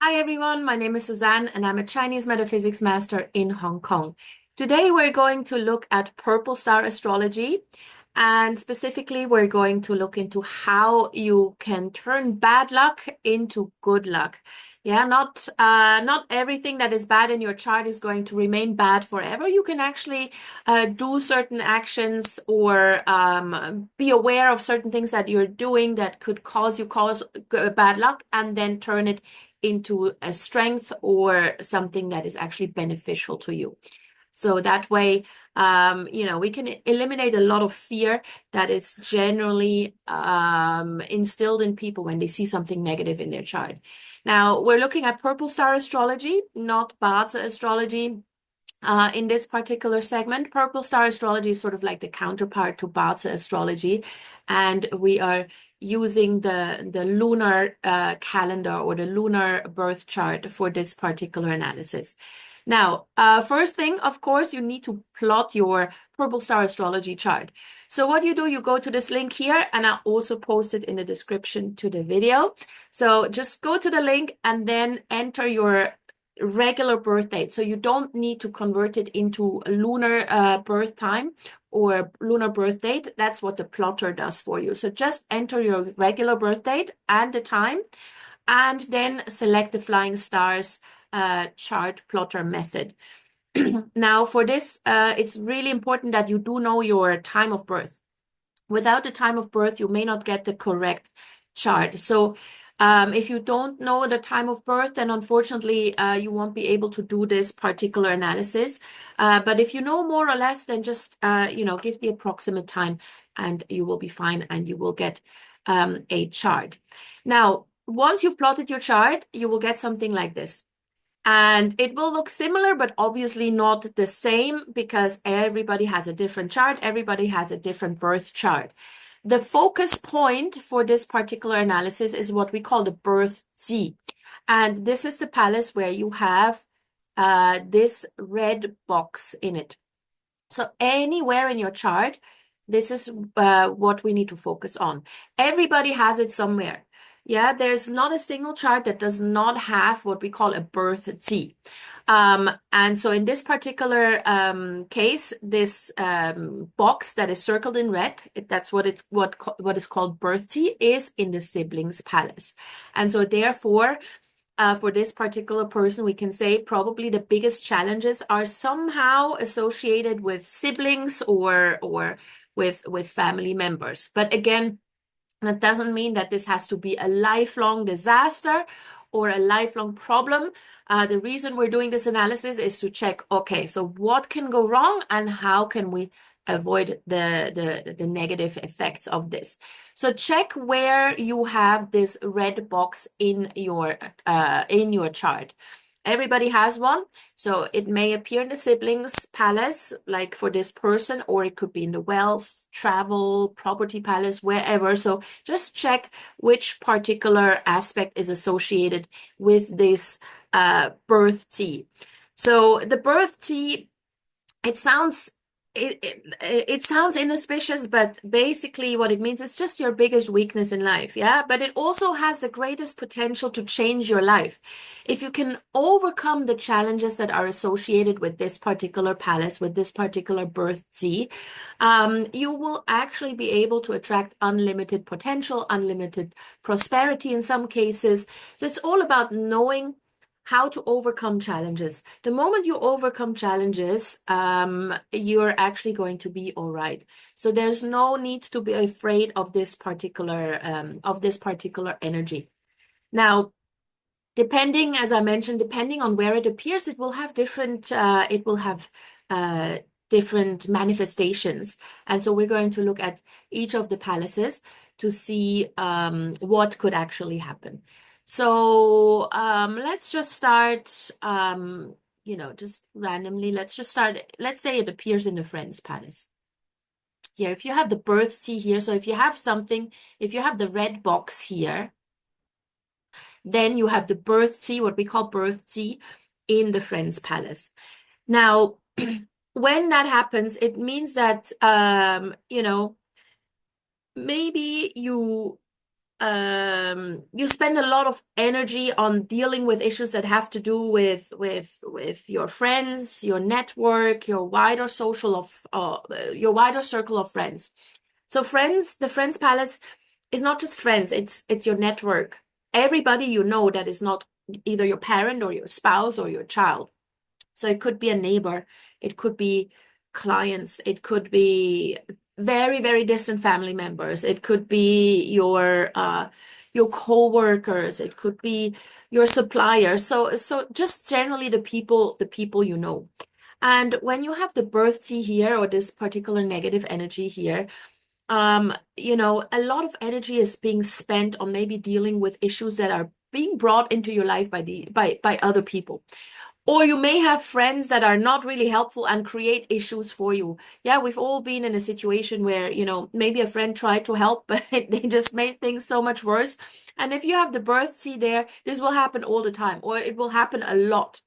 Hi everyone, my name is Suzanne and I'm a Chinese metaphysics master in Hong Kong. Today we're going to look at purple star astrology, and specifically we're going to look into how you can turn bad luck into good luck. Yeah, not everything that is bad in your chart is going to remain bad forever. You can actually do certain actions or be aware of certain things that you're doing that could cause bad luck, and then turn it into a strength or something that is actually beneficial to you. So that way, we can eliminate a lot of fear that is generally instilled in people when they see something negative in their chart. Now, we're looking at purple star astrology, not Bazi astrology. In this particular segment, purple star astrology is sort of like the counterpart to Bazi astrology, and we are using the lunar calendar or the lunar birth chart for this particular analysis. Now, first thing, of course, you need to plot your purple star astrology chart. So what you do, you go to this link here, and I'll also post it in the description to the video. So just go to the link and then enter your regular birth date. So you don't need to convert it into a lunar birth time or lunar birth date. That's what the plotter does for you. So just enter your regular birth date and the time, and then select the flying stars chart plotter method. Now, for this, it's really important that you do know your time of birth. Without the time of birth, you may not get the correct chart. So if you don't know the time of birth, then unfortunately, you won't be able to do this particular analysis. But if you know more or less, then just, give the approximate time and you will be fine and you will get a chart. Now, once you've plotted your chart, you will get something like this. And it will look similar, but obviously not the same because everybody has a different chart. Everybody has a different birth chart. The focus point for this particular analysis is what we call the birth Zi. And this is the palace where you have this red box in it. So anywhere in your chart, this is what we need to focus on. Everybody has it somewhere. Yeah, there's not a single chart that does not have what we call a birth Zi. And so in this particular case, this box that is circled in red, that's what is called birth Zi, is in the siblings palace. And so therefore, for this particular person, we can say probably the biggest challenges are somehow associated with siblings or with family members. But again, that doesn't mean that this has to be a lifelong disaster or a lifelong problem. The reason we're doing this analysis is to check, okay, so what can go wrong and how can we avoid the negative effects of this. So check where you have this red box in your chart. Everybody has one, so it may appear in the siblings palace, like for this person, or it could be in the wealth, travel, property palace, wherever. So just check which particular aspect is associated with this birth Zi. So the birth Zi, it sounds it sounds inauspicious, but basically what it means is just your biggest weakness in life, yeah? But it also has the greatest potential to change your life. If you can overcome the challenges that are associated with this particular palace, with this particular birth Zi, you will actually be able to attract unlimited potential, unlimited prosperity in some cases. So it's all about knowing how to overcome challenges. The moment you overcome challenges, you're actually going to be all right. So there's no need to be afraid of this particular energy. Now, depending, as I mentioned, depending on where it appears, it will have different manifestations. And so we're going to look at each of the palaces to see what could actually happen. So let's just start, just randomly. Let's just start. Let's say it appears in the Friends Palace. Here, if you have the birth Zi here, so if you have the red box here, then you have the birth Zi, what we call birth Zi, in the Friends Palace. Now, when that happens, it means that, maybe you you spend a lot of energy on dealing with issues that have to do with your friends, your network, your wider circle of friends. So friends, the Friends Palace is not just friends, it's your network. Everybody you know that is not either your parent or your spouse or your child. So it could be a neighbor, it could be clients, it could be very, very distant family members, it could be your co-workers, it could be your suppliers. So just generally the people you know. And when you have the birth T here or this particular negative energy here, a lot of energy is being spent on maybe dealing with issues that are being brought into your life by other people. Or you may have friends that are not really helpful and create issues for you. Yeah, we've all been in a situation where, maybe a friend tried to help, but they just made things so much worse. And if you have the birth T there, this will happen all the time, or it will happen a lot.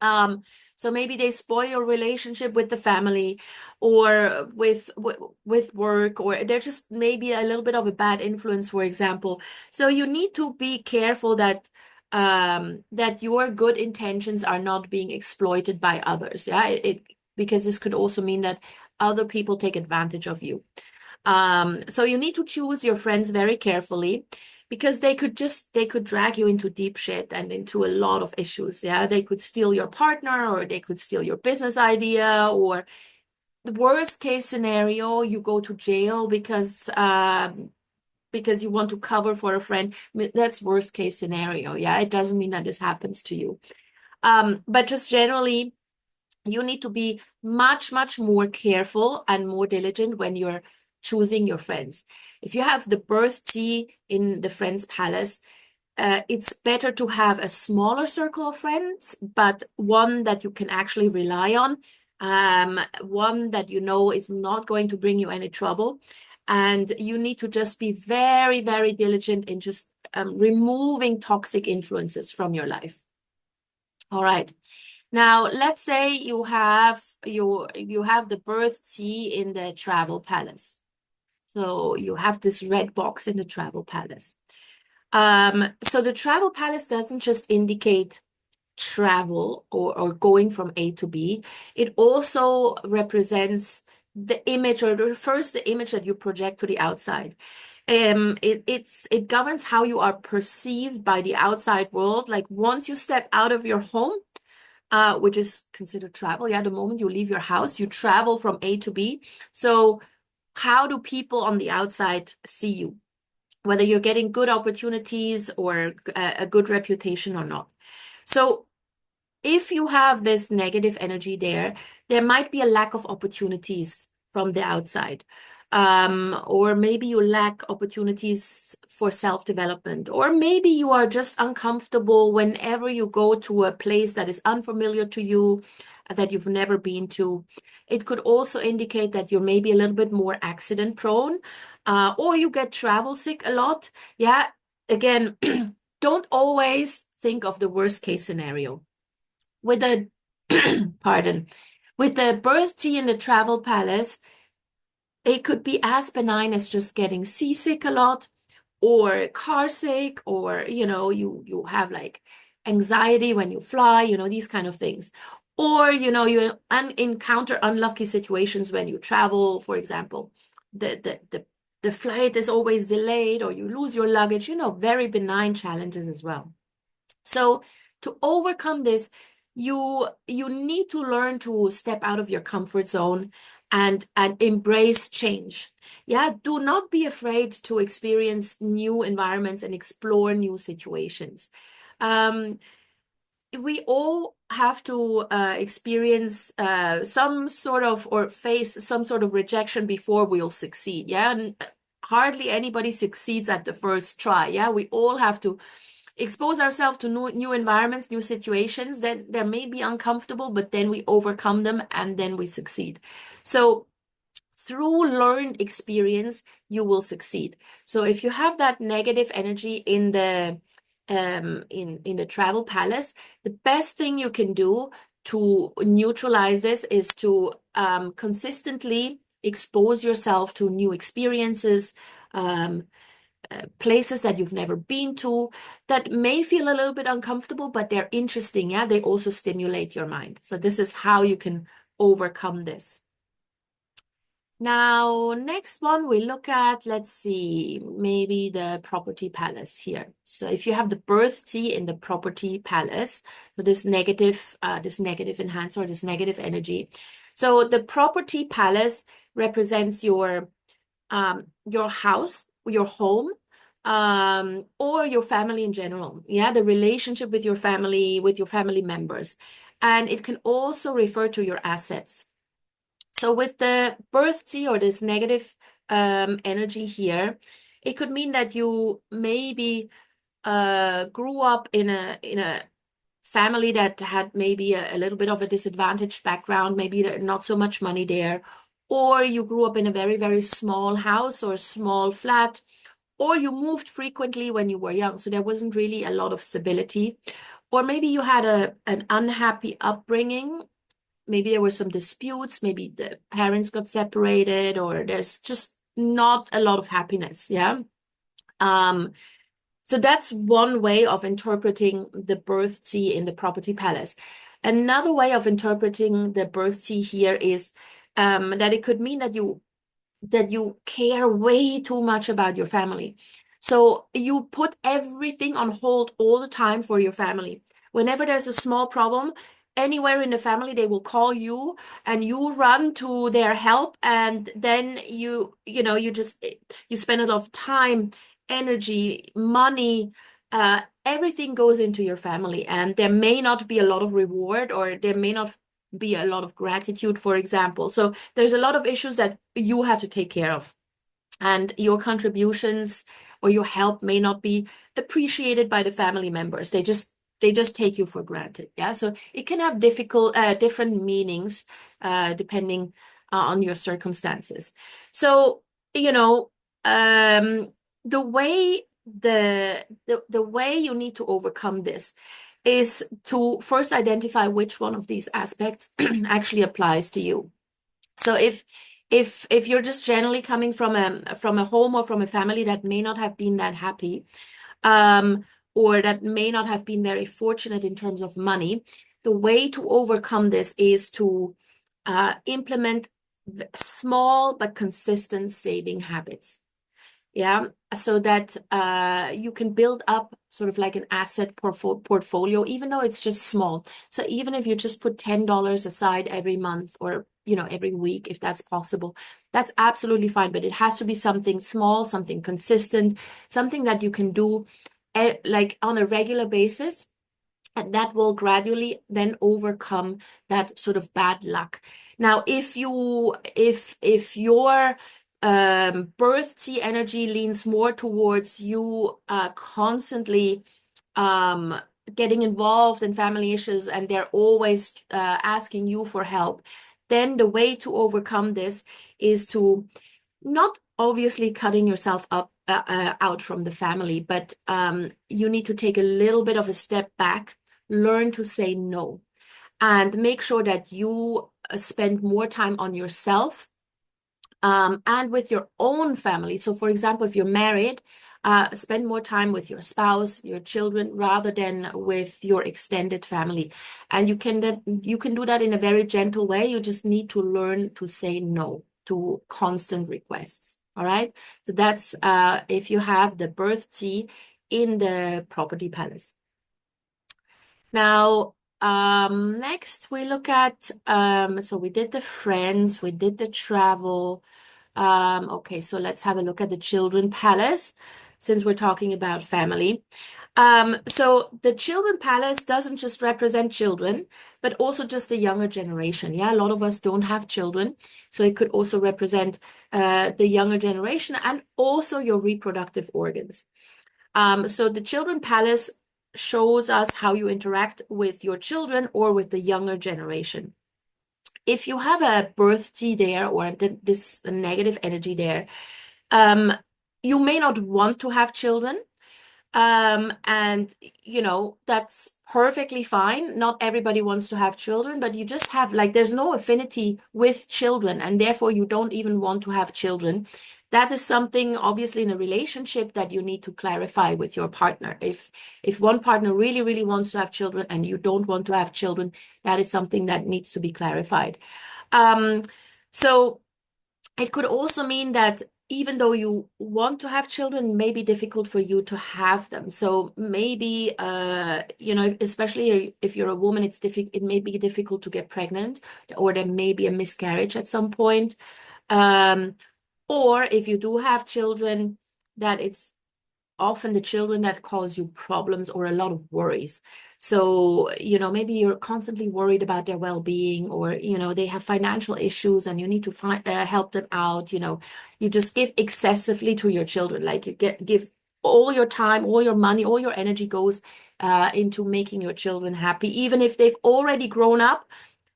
Um, so maybe they spoil your relationship with the family or with work, or they're just maybe a little bit of a bad influence, for example. So you need to be careful that your good intentions are not being exploited by others. Yeah, because this could also mean that other people take advantage of you. So you need to choose your friends very carefully because they could drag you into deep shit and into a lot of issues. Yeah, they could steal your partner or they could steal your business idea, or the worst case scenario, you go to jail because you want to cover for a friend. That's worst case scenario. Yeah, it doesn't mean that this happens to you. But just generally, you need to be much, much more careful and more diligent when you're choosing your friends. If you have the birth T in the Friends Palace, it's better to have a smaller circle of friends, but one that you can actually rely on, one that you know is not going to bring you any trouble. And you need to just be very, very diligent in just removing toxic influences from your life. All right. Now, let's say you have the birth T in the travel palace. So you have this red box in the travel palace. So the travel palace doesn't just indicate travel or going from A to B. It also represents the image, or refers the image that you project to the outside. It governs how you are perceived by the outside world. Like once you step out of your home, which is considered travel. Yeah, the moment you leave your house, you travel from A to B. So how do people on the outside see you? Whether you're getting good opportunities or a good reputation or not. So if you have this negative energy there might be a lack of opportunities from the outside. Or maybe you lack opportunities for self-development, or maybe you are just uncomfortable whenever you go to a place that is unfamiliar to you, that you've never been to. It could also indicate that you're maybe a little bit more accident prone, or you get travel sick a lot. Yeah, again, don't always think of the worst case scenario. With the pardon, with the birth T in the travel palace, it could be as benign as just getting seasick a lot, or car sick, or you have like anxiety when you fly, these kind of things. Or you encounter unlucky situations when you travel. For example, the flight is always delayed, or you lose your luggage, very benign challenges as well. So to overcome this, you need to learn to step out of your comfort zone and embrace change. Yeah, do not be afraid to experience new environments and explore new situations. We all have to experience some sort of, or face some sort of rejection before we'll succeed. Yeah, and hardly anybody succeeds at the first try. Yeah, we all have to expose ourselves to new environments, new situations. Then they may be uncomfortable, but then we overcome them and then we succeed. So through learned experience, you will succeed. So if you have that negative energy in the travel palace, the best thing you can do to neutralize this is to consistently expose yourself to new experiences, places that you've never been to that may feel a little bit uncomfortable, but they're interesting. Yeah, they also stimulate your mind. So this is how you can overcome this. Now, next one we look at, let's see, maybe the property palace here. So if you have the birth T in the property palace, so this negative enhancer, this negative energy. So the property palace represents your house, your home, or your family in general. Yeah, the relationship with your family members. And it can also refer to your assets. So with the birth T or this negative energy here, it could mean that you maybe grew up in a family that had maybe a little bit of a disadvantaged background, maybe not so much money there, or you grew up in a very, very small house or small flat, or you moved frequently when you were young, so there wasn't really a lot of stability, or maybe you had an unhappy upbringing. Maybe there were some disputes, maybe the parents got separated, or there's just not a lot of happiness, yeah? So that's one way of interpreting the birth T in the property palace. Another way of interpreting the birth T here is that it could mean that you care way too much about your family. So you put everything on hold all the time for your family. Whenever there's a small problem, anywhere in the family, they will call you and you run to their help. And then you spend a lot of time, energy, money, everything goes into your family. And there may not be a lot of reward, or there may not be a lot of gratitude, for example. So there's a lot of issues that you have to take care of. And your contributions or your help may not be appreciated by the family members. They just take you for granted. Yeah. So it can have different meanings depending on your circumstances. So, the way you need to overcome this is to first identify which one of these aspects actually applies to you. So if you're just generally coming from a home or from a family that may not have been that happy, or that may not have been very fortunate in terms of money, the way to overcome this is to implement small but consistent saving habits. Yeah, so that you can build up sort of like an asset portfolio, even though it's just small. So even if you just put $10 aside every month, or every week, if that's possible, that's absolutely fine. But it has to be something small, something consistent, something that you can do like on a regular basis. And that will gradually then overcome that sort of bad luck. Now, if your birth T energy leans more towards you constantly getting involved in family issues, and they're always asking you for help, then the way to overcome this is to not obviously cutting yourself out from the family, but you need to take a little bit of a step back, learn to say no, and make sure that you spend more time on yourself and with your own family. So, for example, if you're married, spend more time with your spouse, your children, rather than with your extended family. And you can do that in a very gentle way. You just need to learn to say no to constant requests. All right. So that's if you have the birth T in the property palace. Now, next we look at, so we did the friends, we did the travel. Okay, so let's have a look at the children palace, since we're talking about family. So the children palace doesn't just represent children, but also just the younger generation. Yeah, a lot of us don't have children, so it could also represent the younger generation and also your reproductive organs. So the children palace shows us how you interact with your children or with the younger generation. If you have a birth T there, or this negative energy there, you may not want to have children. And that's perfectly fine. Not everybody wants to have children, but you just have there's no affinity with children, and therefore you don't even want to have children. that is something obviously in a relationship that you need to clarify with your partner. If one partner really, really wants to have children and you don't want to have children, that is something that needs to be clarified. So it could also mean that even though you want to have children, it may be difficult for you to have them. So maybe, especially if you're a woman, it may be difficult to get pregnant, or there may be a miscarriage at some point. Or if you do have children, that it's often the children that cause you problems or a lot of worries. So, maybe you're constantly worried about their well-being, or, they have financial issues and you need to help them out. You just give excessively to your children. Like give all your time, all your money, all your energy goes into making your children happy, even if they've already grown up,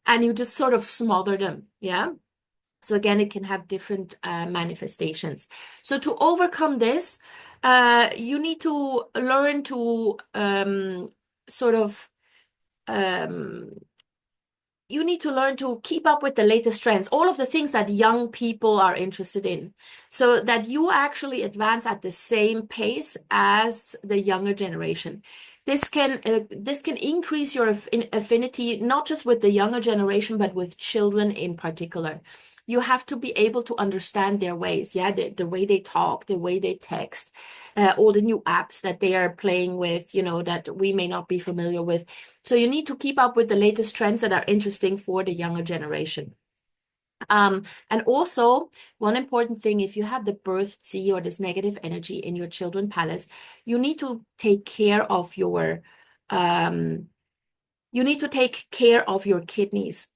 and you just sort of smother them. Yeah. So again, it can have different manifestations. So to overcome this, you need to learn to sort of um, you need to learn to keep up with the latest trends, all of the things that young people are interested in, so that you actually advance at the same pace as the younger generation. This can increase your affinity, not just with the younger generation, but with children in particular. You have to be able to understand their ways, yeah, the way they talk, the way they text, all the new apps that they are playing with, that we may not be familiar with. So you need to keep up with the latest trends that are interesting for the younger generation. And also, one important thing, if you have the birth Zi or this negative energy in your children palace, you need to take care of your kidneys.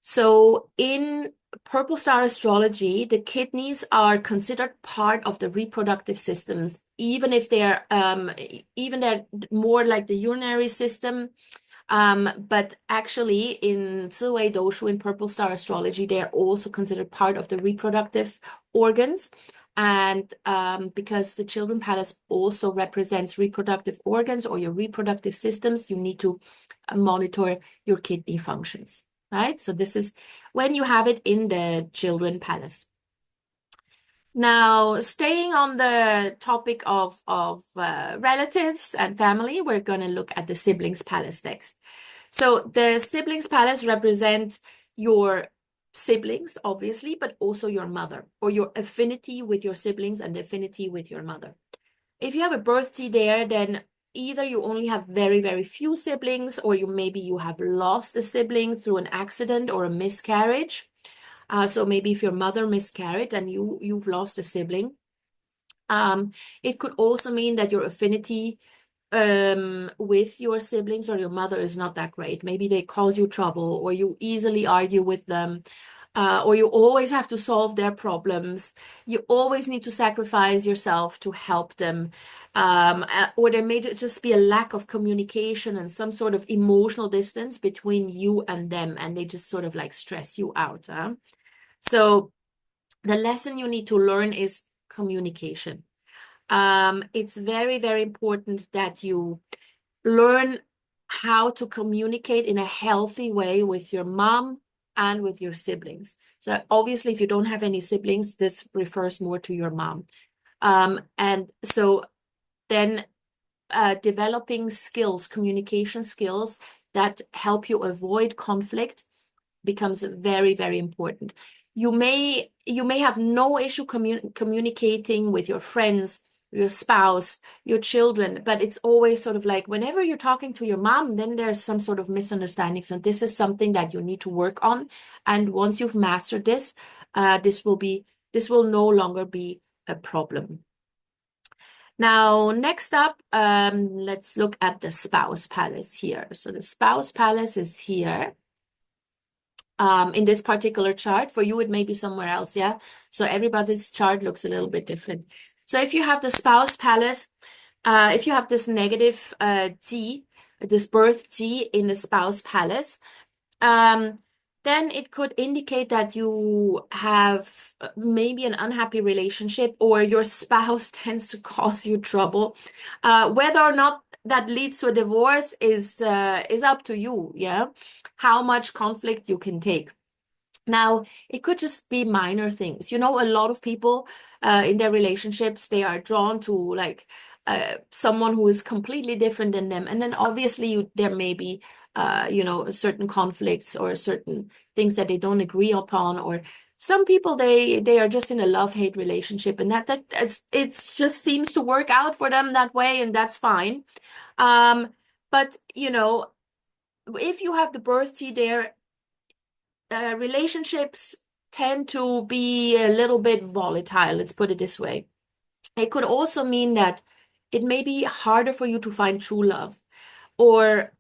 So in Purple Star Astrology, the kidneys are considered part of the reproductive systems, even if they're more like the urinary system. But actually, in Ziwei Doushu, in Purple Star Astrology, they are also considered part of the reproductive organs. And because the children palace also represents reproductive organs or your reproductive systems, you need to monitor your kidney functions, right? So this is when you have it in the children palace. Now, staying on the topic of relatives and family, we're going to look at the siblings palace next. So the siblings palace represent your siblings, obviously, but also your mother, or your affinity with your siblings and the affinity with your mother. If you have a birth Zi there, then either you only have very, very few siblings, or maybe you have lost a sibling through an accident or a miscarriage. So maybe if your mother miscarried and you've lost a sibling. It could also mean that your affinity with your siblings or your mother is not that great. Maybe they cause you trouble, or you easily argue with them, or you always have to solve their problems. You always need to sacrifice yourself to help them. Or there may just be a lack of communication and some sort of emotional distance between you and them, and they just sort of like stress you out. So the lesson you need to learn is communication. It's very, very important that you learn how to communicate in a healthy way with your mom and with your siblings. So obviously, if you don't have any siblings, this refers more to your mom. And so then developing skills, communication skills that help you avoid conflict becomes very, very important. You may have no issue communicating with your friends, your spouse, your children, but it's always sort of like whenever you're talking to your mom, then there's some sort of misunderstandings, and this is something that you need to work on. And once you've mastered this, this will no longer be a problem. Now, next up, let's look at the spouse palace here. So the spouse palace is here. In this particular chart. For you, it may be somewhere else, yeah? So everybody's chart looks a little bit different. So if you have the spouse palace, if you have this negative Zi, this birth Zi in the spouse palace, then it could indicate that you have maybe an unhappy relationship, or your spouse tends to cause you trouble. Whether or not that leads to a divorce is up to you, yeah? How much conflict you can take. Now, it could just be minor things. A lot of people in their relationships, they are drawn to like someone who is completely different than them. And then obviously there may be, certain conflicts or certain things that they don't agree upon. Or some people, they are just in a love-hate relationship, and it just seems to work out for them that way, and that's fine. But if you have the birth T there, relationships tend to be a little bit volatile, let's put it this way. It could also mean that it may be harder for you to find true love, or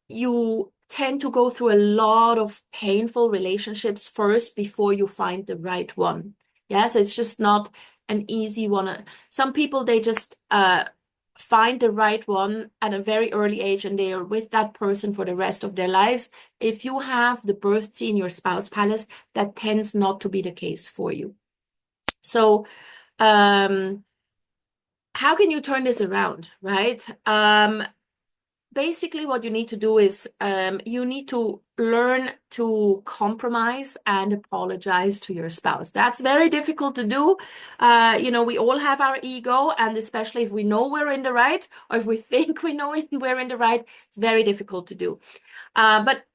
you tend to go through a lot of painful relationships first before you find the right one. Yeah, so it's just not an easy one. Some people, they just find the right one at a very early age, and they are with that person for the rest of their lives. If you have the birth T in your spouse palace, that tends not to be the case for you. So, how can you turn this around, right? Basically, what you need to do is you need to learn to compromise and apologize to your spouse. That's very difficult to do. We all have our ego, and especially if we know we're in the right, or if we think we know we're in the right, it's very difficult to do. But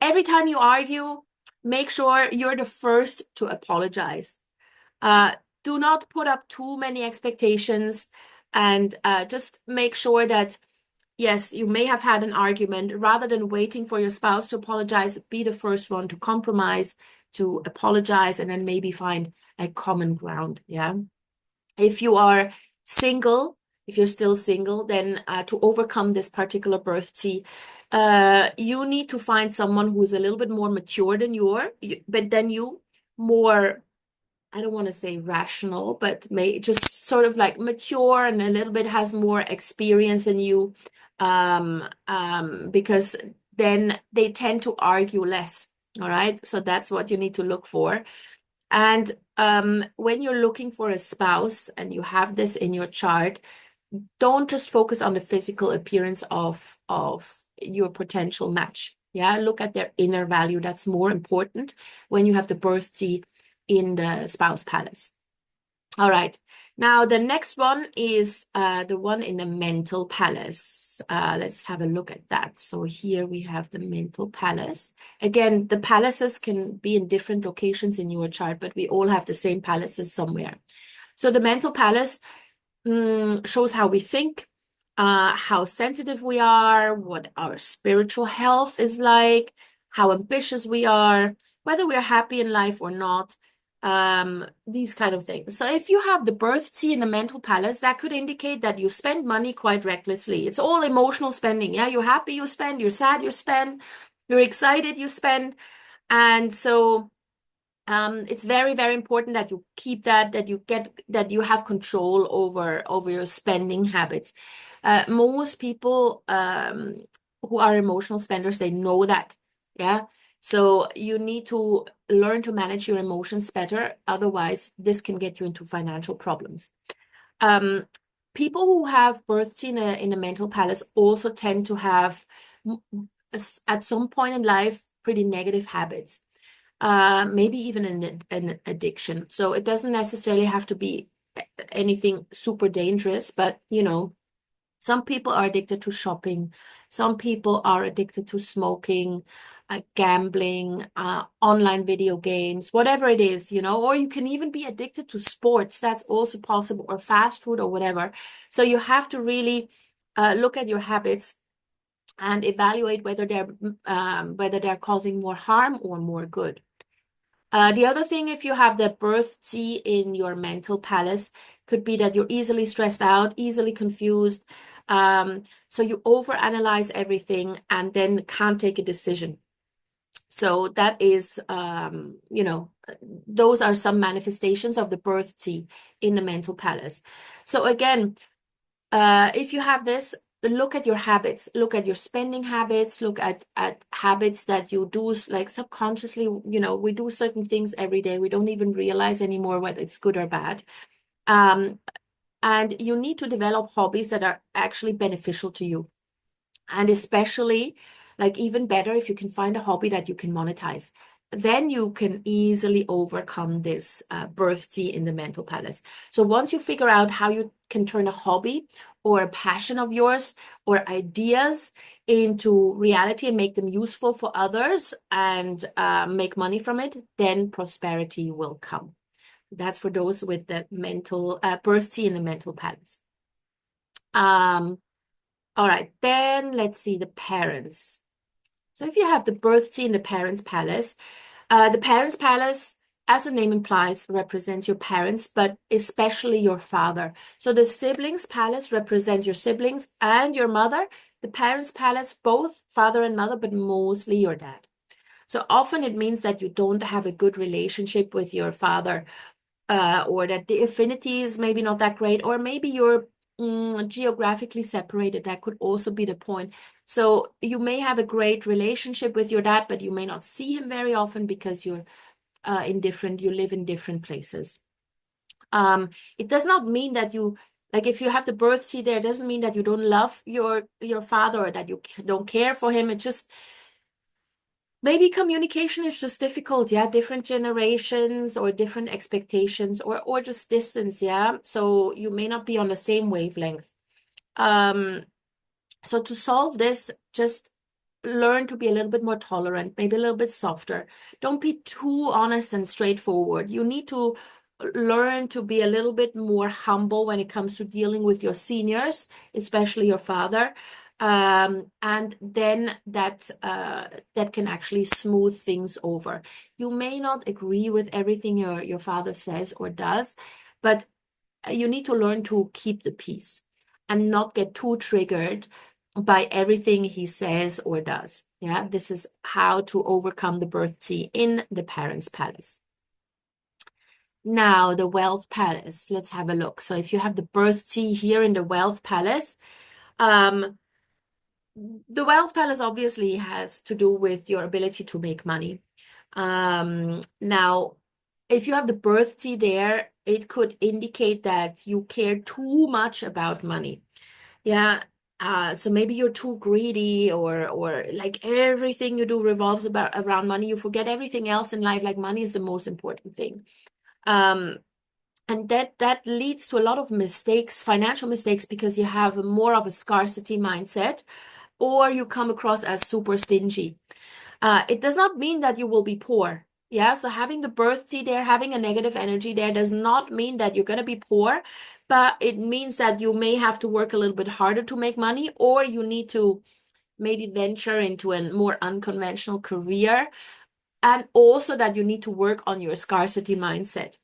every time you argue, make sure you're the first to apologize. Do not put up too many expectations, and just make sure that yes, you may have had an argument. Rather than waiting for your spouse to apologize, be the first one to compromise, to apologize, and then maybe find a common ground. Yeah. If you are single, if you're still single, then to overcome this particular birth T, you need to find someone who is a little bit more mature than but then you more, I don't want to say rational, but may just sort of like mature and a little bit has more experience than you, because then they tend to argue less. All right. So that's what you need to look for. And when you're looking for a spouse and you have this in your chart, don't just focus on the physical appearance of your potential match. Yeah, look at their inner value. That's more important when you have the birth T in the spouse palace. All right. Now, the next one is the one in the mental palace. Let's have a look at that. So here we have the mental palace. Again, the palaces can be in different locations in your chart, but we all have the same palaces somewhere. So the mental palace shows how we think, how sensitive we are, what our spiritual health is like, how ambitious we are, whether we're happy in life or not, these kind of things. So if you have the birth T in the mental palace, that could indicate that you spend money quite recklessly. It's all emotional spending. Yeah, you're happy, you spend, you're sad, you spend, you're excited, you spend. And so it's very, very important that you keep that you have control over your spending habits. Most people who are emotional spenders, they know that. Yeah. So you need to learn to manage your emotions better. Otherwise, this can get you into financial problems. People who have births in a mental palace also tend to have, at some point in life, pretty negative habits. Maybe even an addiction. So it doesn't necessarily have to be anything super dangerous, but some people are addicted to shopping. Some people are addicted to smoking, gambling, online video games, whatever it is, or you can even be addicted to sports. That's also possible, or fast food or whatever. So you have to really look at your habits and evaluate whether they're causing more harm or more good. The other thing, if you have the birth T in your mental palace, could be that you're easily stressed out, easily confused. So you overanalyze everything and then can't take a decision. So that is, those are some manifestations of the birth T in the mental palace. So again, if you have this, look at your habits, look at your spending habits, look at habits that you do like subconsciously. We do certain things every day. We don't even realize anymore whether it's good or bad. And you need to develop hobbies that are actually beneficial to you. And especially, like even better, if you can find a hobby that you can monetize. then you can easily overcome this birth T in the mental palace. So once you figure out how you can turn a hobby or a passion of yours or ideas into reality and make them useful for others and make money from it, then prosperity will come. That's for those with the mental birth T in the mental palace. All right, then let's see the parents. So if you have the birth T in the parents' palace, as the name implies, represents your parents, but especially your father. So the siblings' palace represents your siblings and your mother. The parents' palace, both father and mother, but mostly your dad. So often it means that you don't have a good relationship with your father, or that the affinity is maybe not that great, or maybe you're geographically separated. That could also be the point. So you may have a great relationship with your dad, but you may not see him very often because you're you live in different places. It does not mean that you, like if you have the birth T there, it doesn't mean that you don't love your father or that you don't care for him. It just maybe communication is just difficult, yeah, different generations or different expectations or just distance, yeah. So you may not be on the same wavelength. So to solve this, just learn to be a little bit more tolerant, maybe a little bit softer. Don't be too honest and straightforward. You need to learn to be a little bit more humble when it comes to dealing with your seniors, especially your father. And then that can actually smooth things over. You may not agree with everything your father says or does, but you need to learn to keep the peace and not get too triggered by everything he says or does. Yeah, this is how to overcome the birth T in the parents' palace. Now, the wealth palace. Let's have a look. So if you have the birth T here in the wealth palace, the wealth palace obviously has to do with your ability to make money. Now, if you have the birth T there, it could indicate that you care too much about money. Yeah. So maybe you're too greedy or like everything you do revolves around money. You forget everything else in life, like money is the most important thing. Um, and that leads to a lot of mistakes, financial mistakes, because you have more of a scarcity mindset, or you come across as super stingy. It does not mean that you will be poor. Yeah, so having the birth T there, having a negative energy there does not mean that you're going to be poor, but it means that you may have to work a little bit harder to make money, or you need to maybe venture into a more unconventional career, and also that you need to work on your scarcity mindset.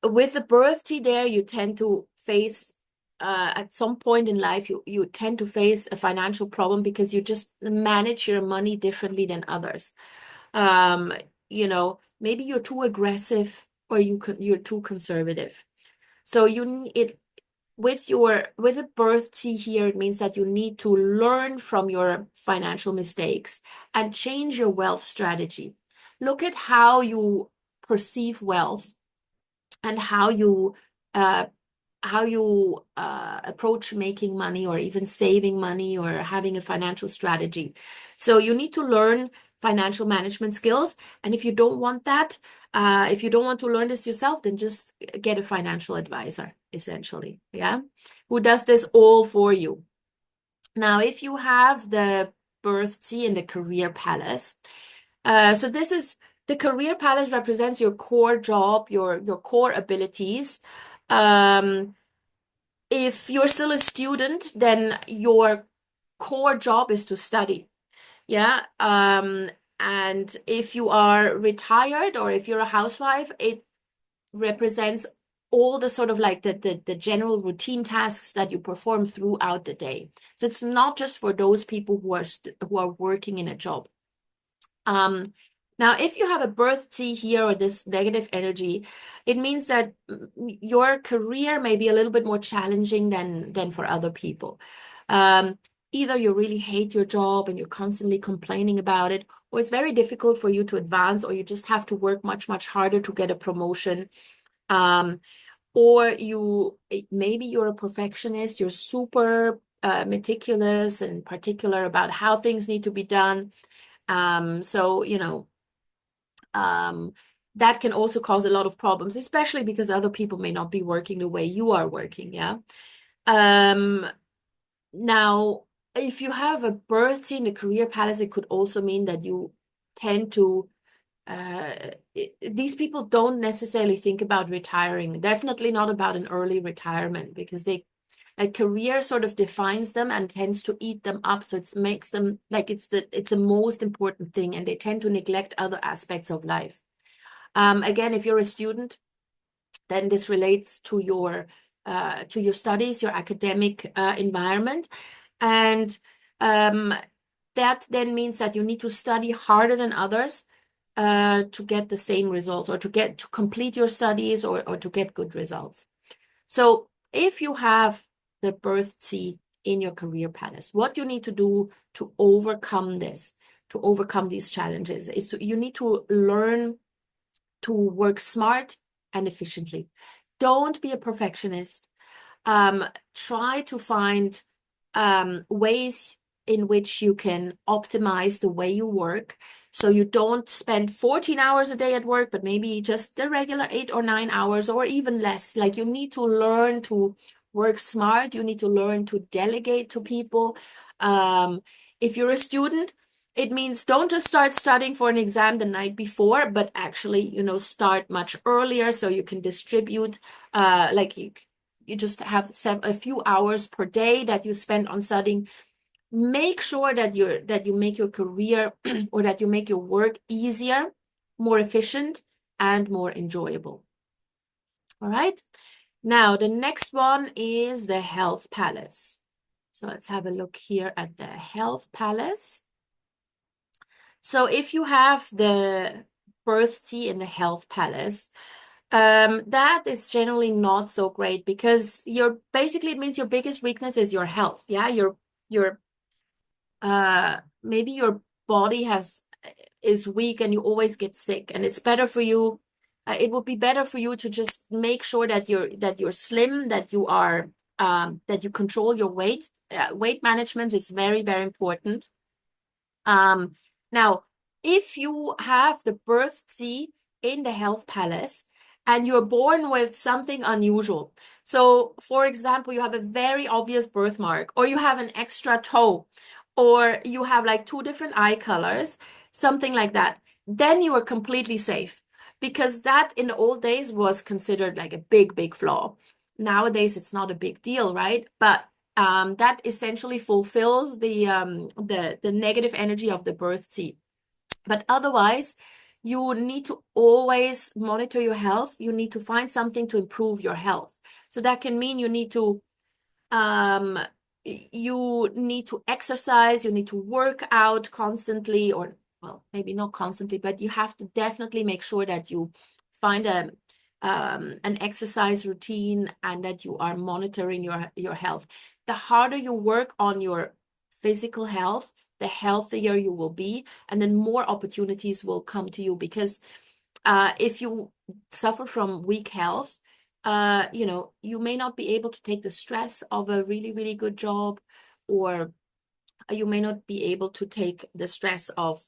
With the birth T there, you tend to face at some point in life, you tend to face a financial problem because you just manage your money differently than others. Maybe you're too aggressive or you're too conservative. So with a birth T here, it means that you need to learn from your financial mistakes and change your wealth strategy. Look at how you perceive wealth and how you approach making money or even saving money or having a financial strategy. So you need to learn financial management skills. And if you don't want that, if you don't want to learn this yourself, then just get a financial advisor, essentially, yeah, who does this all for you. Now, if you have the birth T in the career palace, so this is the career palace represents your core job, your core abilities. If you're still a student, then your core job is to study. Yeah. And if you are retired or if you're a housewife, it represents all the sort of like the general routine tasks that you perform throughout the day. So it's not just for those people who are working in a job. Now, if you have a birth T here or this negative energy, it means that your career may be a little bit more challenging than for other people. Either you really hate your job and you're constantly complaining about it, or it's very difficult for you to advance, or you just have to work much, much harder to get a promotion. Or maybe you're a perfectionist, you're super meticulous and particular about how things need to be done. So, that can also cause a lot of problems, especially because other people may not be working the way you are working, yeah? Um, Now, if you have a birth in the career palace, it could also mean that you tend to, these people don't necessarily think about retiring, definitely not about an early retirement, because a career sort of defines them and tends to eat them up. So it makes them like it's the most important thing, and they tend to neglect other aspects of life. Again, if you're a student, then this relates to your studies, your academic environment, and that then means that you need to study harder than others to get the same results, or to complete your studies, or to get good results. So if you have the birth seed in your career palace, what you need to do to overcome this, to overcome these challenges, is you need to learn to work smart and efficiently. Don't be a perfectionist. Try to find ways in which you can optimize the way you work. So you don't spend 14 hours a day at work, but maybe just the regular 8 or 9 hours, or even less. Like, you need to learn to work smart. You need to learn to delegate to people. If you're a student, it means don't just start studying for an exam the night before, but actually, start much earlier so you can distribute, like you just have a few hours per day that you spend on studying. Make sure that you make your career or that you make your work easier, more efficient, and more enjoyable. All right. Now, the next one is the health palace. So let's have a look here at the health palace. So if you have the birth sea in the health palace, that is generally not so great, because it means your biggest weakness is your health. Yeah, your maybe your body is weak and you always get sick, and it's better for you. It would be better for you to just make sure that you're slim, that you control your weight. Weight management is very, very important. Now, if you have the birth sea in the health palace and you're born with something unusual, so for example, you have a very obvious birthmark, or you have an extra toe, or you have like two different eye colors, something like that, then you are completely safe, because that in the old days was considered like a big, big flaw. Nowadays, it's not a big deal, right? But that essentially fulfills the negative energy of the birth seed. But otherwise, you need to always monitor your health. You need to find something to improve your health. So that can mean um, you need to exercise, you need to work out constantly, or well, maybe not constantly, but you have to definitely make sure that you find an exercise routine, and that you are monitoring your health. The harder you work on your physical health, the healthier you will be, and then more opportunities will come to you, because if you suffer from weak health, you may not be able to take the stress of a really, really good job, or you may not be able to take the stress of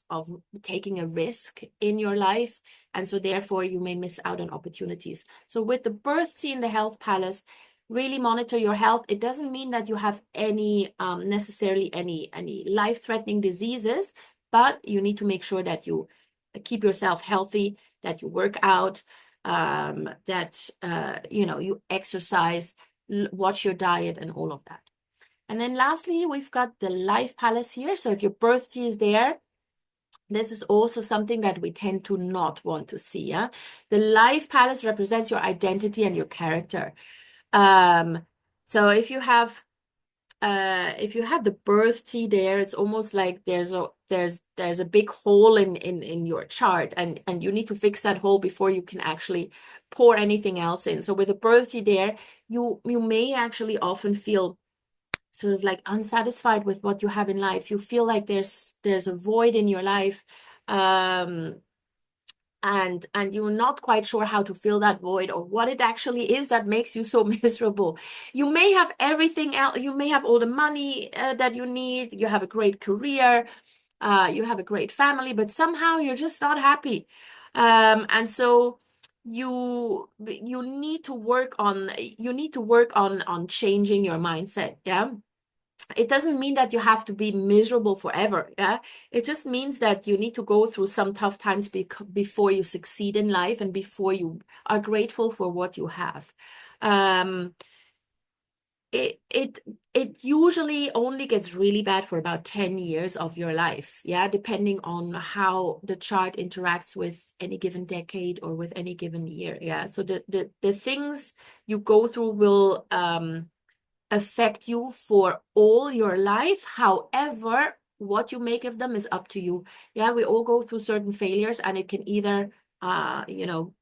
taking a risk in your life. And so therefore you may miss out on opportunities. So with the birth sea in the health palace, really monitor your health. It doesn't mean that you have necessarily any life-threatening diseases, but you need to make sure that you keep yourself healthy, that you work out, that you exercise, watch your diet, and all of that. And then lastly, we've got the life palace here. So if your birth sea is there, this is also something that we tend to not want to see. Yeah? The life palace represents your identity and your character. So if you have the birth sea there, it's almost like there's a big hole in your chart, and you need to fix that hole before you can actually pour anything else in. So with a birth sea there, you may actually often feel sort of like unsatisfied with what you have in life. You feel like there's a void in your life, and you're not quite sure how to fill that void, or what it actually is that makes you so miserable. You may have everything else. You may have all the money that you need. You have a great career. you have a great family, but somehow you're just not happy. And so you need to work on changing your mindset. Yeah. It doesn't mean that you have to be miserable forever. Yeah. It just means that you need to go through some tough times before you succeed in life and before you are grateful for what you have. Um, it usually only gets really bad for about 10 years of your life, yeah, depending on how the chart interacts with any given decade or with any given year. Yeah, so the things you go through will affect you for all your life. However, what you make of them is up to you. Yeah, we all go through certain failures, and it can either you know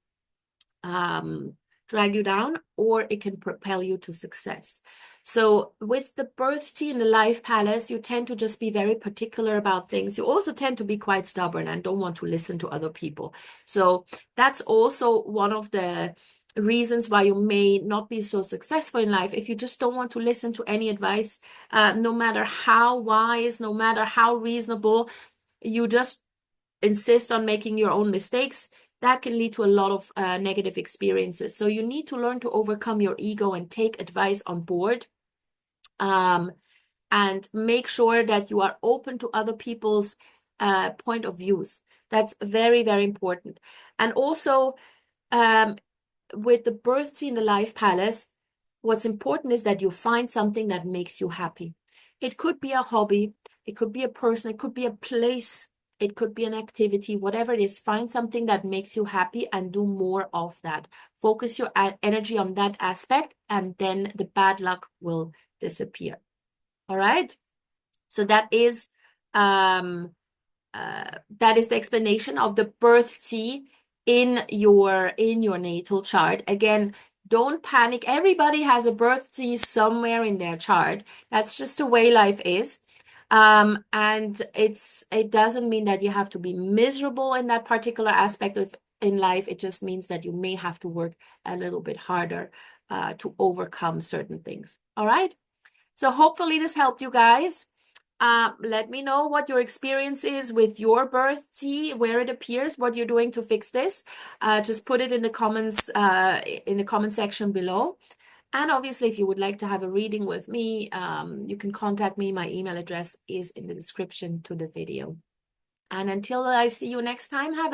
drag you down, or it can propel you to success. So with the birth tea and the life palace, you tend to just be very particular about things. You also tend to be quite stubborn and don't want to listen to other people. So that's also one of the reasons why you may not be so successful in life. If you just don't want to listen to any advice, no matter how wise, no matter how reasonable, you just insist on making your own mistakes, that can lead to a lot of negative experiences. So you need to learn to overcome your ego and take advice on board, and make sure that you are open to other people's point of views. That's very, very important. And also, with the birth tea in the life palace, what's important is that you find something that makes you happy. It could be a hobby, it could be a person, it could be a place, it could be an activity, whatever it is. Find something that makes you happy and do more of that. Focus your energy on that aspect, and then the bad luck will disappear. All right. So that is the explanation of the birth tea in your natal chart. Again, don't panic. Everybody has a birth tea somewhere in their chart. That's just the way life is. And it doesn't mean that you have to be miserable in that particular aspect of in life. It just means that you may have to work a little bit harder to overcome certain things. All right. So hopefully this helped you guys. Let me know what your experience is with your birth tea, where it appears, what you're doing to fix this. Just put it in the comments, in the comment section below. And obviously, if you would like to have a reading with me, you can contact me. My email address is in the description to the video. And until I see you next time, have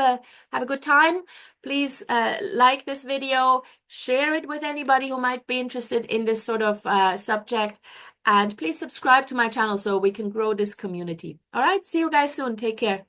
a good time. Please like this video, share it with anybody who might be interested in this sort of subject, and please subscribe to my channel so we can grow this community. All right, see you guys soon. Take care.